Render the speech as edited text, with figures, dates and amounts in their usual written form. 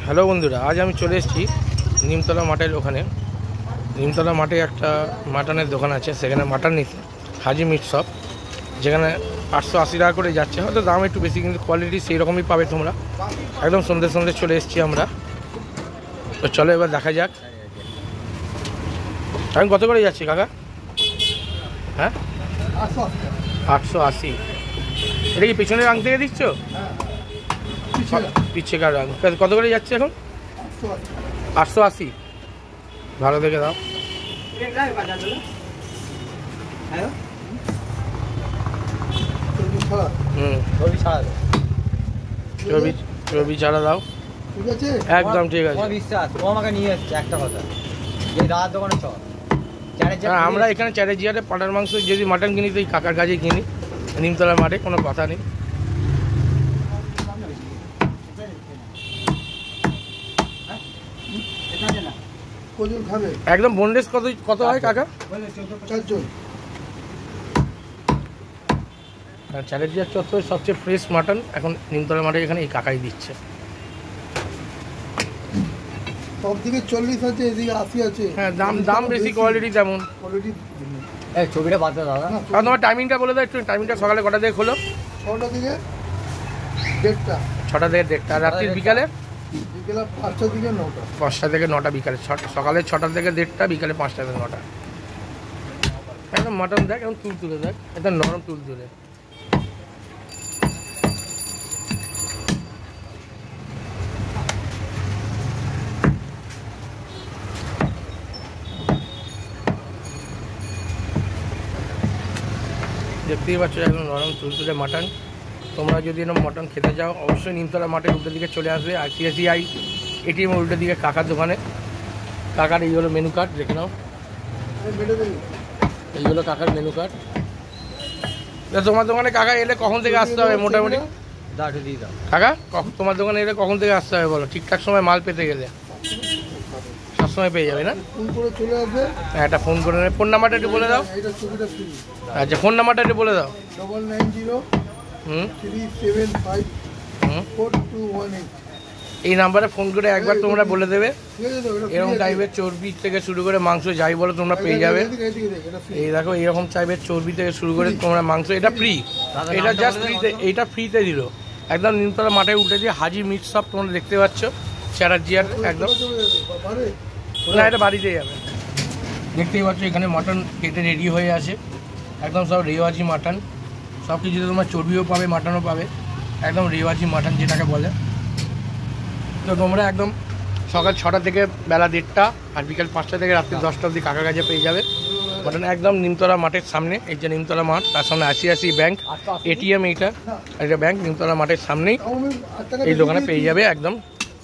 Hello বন্ধুরা, আজ আমি চলে এসেছি নিমতলা মাঠের ওখানে। নিমতলা মাঠে একটা মাটনের দোকান আছে, সেখানে মাটন নিতে হাজি মিট শপ, যেখানে 880 টাকা করে যাচ্ছে। হয়তো দাম একটু বেশি, কিন্তু কোয়ালিটি সেই রকমই পাবে তোমরা। একদম সন্ধ্যে সন্ধ্যে চলে এসেছি আমরা, তো চলো এবার দেখা যাক। আমি কত করে যাচ্ছি কাকা? হ্যাঁ, 880। এটা কি পিছনের রাং থেকে দিচ্ছ? পিছেকার রাং কত করে যাচ্ছে এখন? 880। ভালো দেখে দাও। চর্বি ছাড়া দাও। ঠিক আছে, একদম ঠিক আছে। বিশ্বাস ও আমাকে নিয়ে যাচ্ছে একটা কথা, যে রাত দোকানে চল। আমরা এখানে চ্যারেজিয়ারে পাটার মাংস যদি মাটন কিনি তো এই কাকার কাছে কিনি, নিমতলার মাঠে, কোনো কথা নেই। একদম বোনলেস কত হয় কাকা? 4 চ্যারেজিয়ার চত্বরে সবচেয়ে ফ্রেশ মাটন এখন নিমতলা মাঠে এখানে এই কাকাই দিচ্ছে। সব দিকে 40 আছে, এদিকে 80 আছে। হ্যাঁ, দাম বেশি, কোয়ালিটি তেমন। কোয়ালিটি এই ছবিটা বাদ দাও দাদা। আর তোমার টাইমিংটা বলে দাও একটু। টাইমিংটা সকালে কটা থেকে খোলো? 6টা থেকে 1:30। 6টা থেকে 1:30। আর রাত্রির বিকালে? বিকেলে 5টা থেকে 9টা। 5টা থেকে 9টা বিকালে। সকালে 6টা থেকে 1:30, বিকালে 5টা থেকে 9টা। একদম মাটন দেখ, এখন তুলে দেখ, একদম নরম তুলে। দেখতেই পাচ্ছ একদম নরম তুলতুলে মাটন। তোমরা যদি এরকম মাটন খেতে চাও অবশ্যই নিমতলা মাঠের উল্টো দিকে চলে আসবে। ICICI ATM উল্টো দিকে কাকার দোকানে। কাকার এই হলো মেনু কার্ড, দেখে নাও। এই হলো কাকার মেনু কার্ড। তোমার দোকানে কাকা এলে কখন থেকে আসতে হবে মোটামুটি? দাঁড়ে দিয়ে দাও কাকা, তোমার দোকানে এলে কখন থেকে আসতে হবে বলো, ঠিকঠাক সময় মাল পেতে গেলে? সবসময় পেয়ে যাবে না? ফোন করে চলে আসবে। হ্যাঁ, একটা ফোন করে ফোন নাম্বারটা একটু বলে দাও। এটা ছবিটা ফ্রি। আচ্ছা, ফোন নাম্বারটা একটু বলে দাও। 9903754218। এই নাম্বারে ফোন করে একবার তোমরা বলে দেবে। ঠিক আছে তো, এটা এরকম টাইপের চর্বি থেকে শুরু করে মাংস যাই বলো তোমরা পেয়ে যাবে। এই দেখো, এইরকম টাইপের চর্বি থেকে শুরু করে তোমরা মাংস, এটা ফ্রি। এটা জাস্ট ফ্রিতে, এইটা ফ্রিতে দিল। একদম নিমতলা মাঠে উঠে দিয়ে হাজি মিট শপ তোমরা দেখতে পাচ্ছ, চ্যাটার্জিয়ার একদম। না, এটা বাড়িতেই যাবে। দেখতেই পাচ্ছ এখানে মাটন কেটে রেডি হয়ে আছে, একদম সব রেওয়াজি মাটন। সব কিছুতে তোমার চর্বিও পাবে, মাটনও পাবে, একদম রেওয়াজি মাটন যেটাকে বলে। তো তোমরা একদম সকাল 6টা থেকে বেলা 1:30, আর বিকাল 5টা থেকে রাত্রি 10টা অবধি কাকার কাছে পেয়ে যাবে মাটন। একদম নিমতলা মাঠের সামনে, এই যে নিমতলা মাঠ, তার সামনে ICICI ব্যাংক ATM, এটা ব্যাংক নিমতলা মাঠের সামনেই এই দোকানে পেয়ে যাবে একদম।